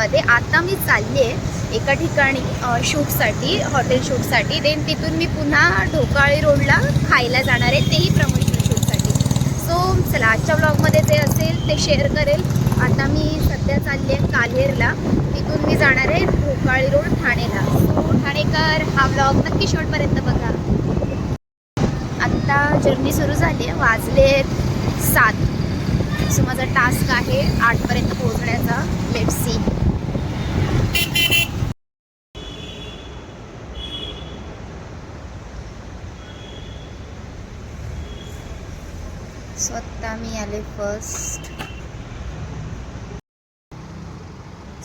व्लॉगमध्ये. आता मी चालली आहे एका ठिकाणी शूटसाठी, हॉटेल शूटसाठी. देन तिथून मी पुन्हा ढोकाळी रोडला खायला जाणार आहे, तेही प्रमोशनल शूटसाठी. सो चला, आजच्या व्लॉगमध्ये जे असेल ते शेअर करेल. आता मी सध्या चालली आहे काल्हेरला, तिथून मी जाणार आहे ढोकाळी रोड ठाणेला. सो ठाणेकर, हा व्लॉग नक्की शेवटपर्यंत बघा. आत्ता जर्नी सुरू झाली आहे, वाजले 7. सो माझा टास्क आहे 8पर्यंत पोहोचण्याचा. Let's see. सो आत्ता मी आले फर्स्ट.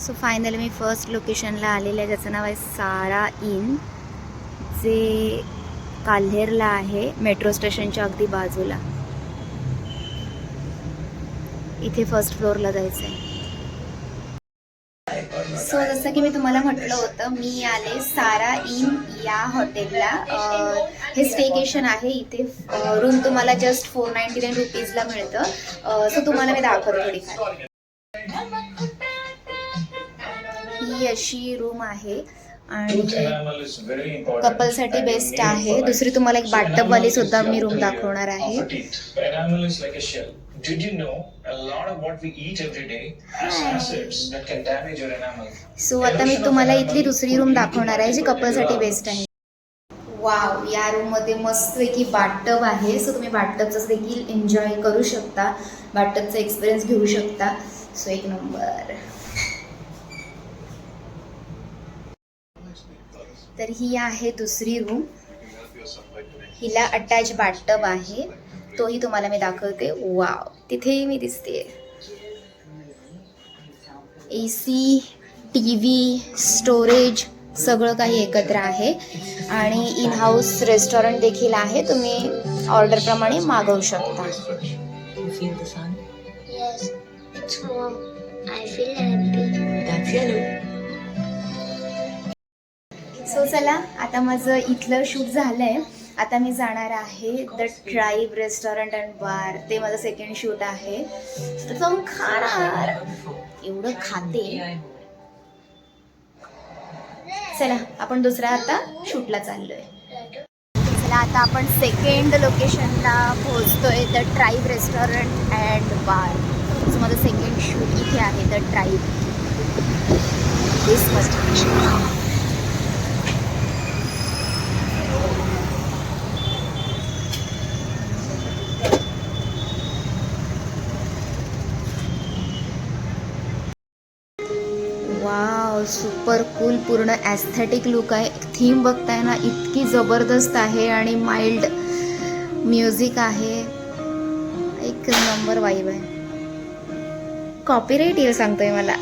सो फायनली मी फर्स्ट लोकेशनला आलेले आहे, ज्याचं नाव आहे सारा इन, जे काल्हेरला आहे, मेट्रो स्टेशनच्या अगदी बाजूला. इथे फर्स्ट फ्लोअरला जायचं आहे. सो जसं की मी तुम्हाला म्हटलं होतं, मी आले सारा इन या हॉटेलला. हे स्टेकेशन आहे. इथे रूम तुम्हाला जस्ट 499 रुपीजला मिळतं. सो तुम्हाला मी दाखवते थोडीफार. ही अशी रूम आहे आणि कपलसाठी बेस्ट आहे. दुसरी तुम्हाला एक बाथटबवाली सुद्धा मी रूम दाखवणार आहे. Did you know a lot of what we eat every day has acids that can damage your enamel? So आता मी तुम्हाला इथली दुसरी रूम दाखवणार आहे, जी कपलसाठी बेस्ट आहे. वाव, या रूममध्ये मस्तपैकी बाथटब आहे. सो तुम्ही बाथटबचं देखील एन्जॉय करू शकता, बाथटबचा एक्सपिरियन्स घेऊ शकता. सो एक नंबर. तर ही आहे दुसरी रूम. हिला अटॅच बाथटब आहे, तोही तुम्हाला मी दाखवते. वाव, तिथेही मी दिसते. AC, TV, स्टोरेज सगळं काही एकत्र आहे आणि इन हाऊस रेस्टॉरंट देखील आहे. तुम्ही ऑर्डरप्रमाणे मागवू शकता. सो चला, आता माझं इथलं शूट झालं आहे. आता मी जाणार आहे द ट्राईब रेस्टॉरंट अँड बार. ते माझं सेकंड शूट आहे. तर जाऊन खाणार, एवढं खाते. चला, आपण दुसऱ्या आता शूटला चाललोय. चला, आता आपण सेकंड लोकेशनला पोहोचतोय, the tribe restaurant and bar. So माझं सेकंड शूट इथे आहे, the tribe. This must. Wow, super cool, पूर्ण ॲस्थेटिक लुक आहे. थीम बघताय ना, इतकी जबरदस्त आहे आणि माइल्ड म्युझिक आहे. एक नंबर वाईब आहे. कॉपीराइट येईल सांगतोय मला.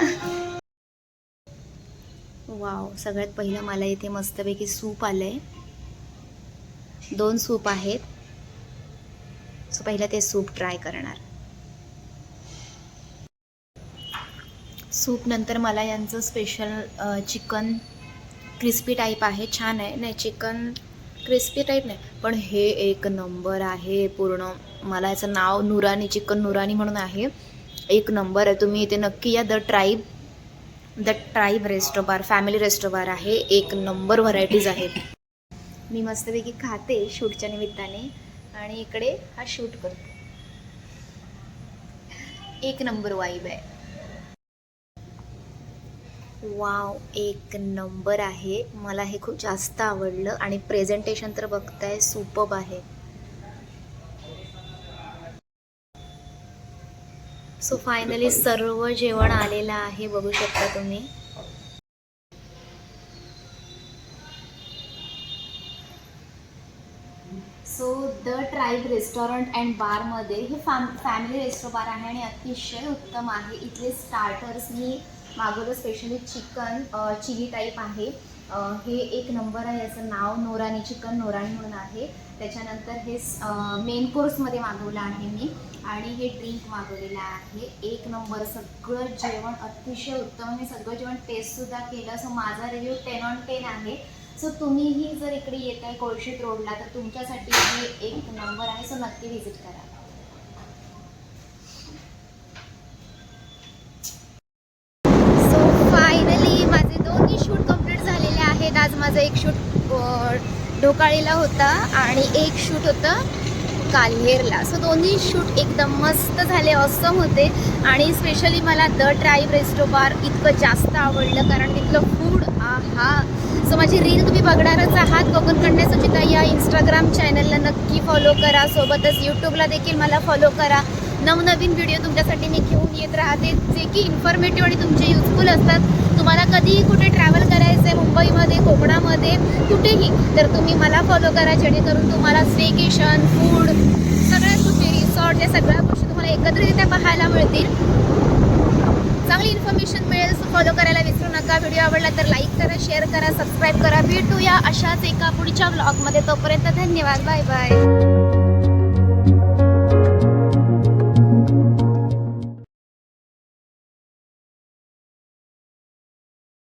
वाव, सगळ्यात पहिलं मला इथे मस्तपैकी सूप आलंय. 2 सूप आहेत. सो पहिलं ते सूप ट्राय करणार. सूप नंतर मला यांचं स्पेशल चिकन क्रिस्पी टाईप आहे, छान आहे. नाही, चिकन क्रिस्पी टाईप नाही, पण हे एक नंबर आहे पूर्ण. मला याचं नाव नुरानी, चिकन नुरानी म्हणून आहे. एक नंबर आहे. तुम्ही इथे नक्की या. The tribe resto bar, family resto बार आहे. एक नंबर व्हरायटीज आहेत. मी मस्तपैकी खाते शूटच्या निमित्ताने आणि इकडे हा शूट करतो. एक नंबर वाईब आहे. वाव, एक नंबर आहे. मला हे खूप जास्त आवडलं आणि प्रेझेंटेशन तर बघताय सुपर्ब आहे. सो फायनली सर्व जेवण आलेलं आहे, बघू शकता तुम्ही. So the tribe restaurant and बारमध्ये हे फॅमिली रेस्टो बार आहे आणि अतिशय उत्तम आहे. इथले स्टार्टर्स मी मागवलं, स्पेशली चिकन चिली टाईप आहे. हे एक नंबर आहे. याचं नाव नोरानी, चिकन नोरानी म्हणून आहे. त्याच्यानंतर हे मेन कोर्समध्ये मागवलं आहे मी आणि हे ड्रिंक मागवलेलं आहे. एक नंबर, सगळं जेवण अतिशय उत्तम. मी सगळं जेवण टेस्टसुद्धा केलं. सो माझा रिव्ह्यू 10 on 10 आहे. सो तुम्हीही जर इकडे येत आहे कोळशीत रोडला, तर तुमच्यासाठी हे एक नंबर आहे. सो नक्की व्हिजिट करा. सो शूट कंप्लीट झालेले आहेत. आज माझं एक शूट ढोकाळीला होता आणि एक शूट होतं काल्हेरला. सो दोन्ही शूट एकदम मस्त झाले, ऑसम होते. आणि स्पेशली मला द ट्राईब रेस्टो बार इतकं जास्त आवडलं कारण तिथलं फूड आहा. सो माझी रील तुम्ही बघणारच आहात. कोकण कन्या सुचिता या इंस्टाग्राम चॅनलला नक्की फॉलो करा. सोबतच यूट्यूबला देखील मला फॉलो करा. नवनवीन व्हिडिओ तुमच्यासाठी मी घेऊन येत राहते जे की इन्फॉर्मेटिव्ह आणि तुमचे युजफुल असतात. तुम्हाला कधीही कुठे ट्रॅव्हल करायचं आहे मुंबईमध्ये, कोकणामध्ये, कुठेही, तर तुम्ही मला फॉलो करा जेणेकरून तुम्हाला स्टेकेशन, फूड, सगळ्या गोष्टी, रिसॉर्ट, या सगळ्या गोष्टी तुम्हाला एकत्रितरित्या पाहायला मिळतील. चांगली इन्फॉर्मेशन मिळेल. सो फॉलो करायला विसरू नका. व्हिडिओ आवडला तर लाईक करा, शेअर करा, सबस्क्राईब करा. भेटूया अशाच एका पुढच्या व्लॉगमध्ये. तोपर्यंत धन्यवाद. Bye bye.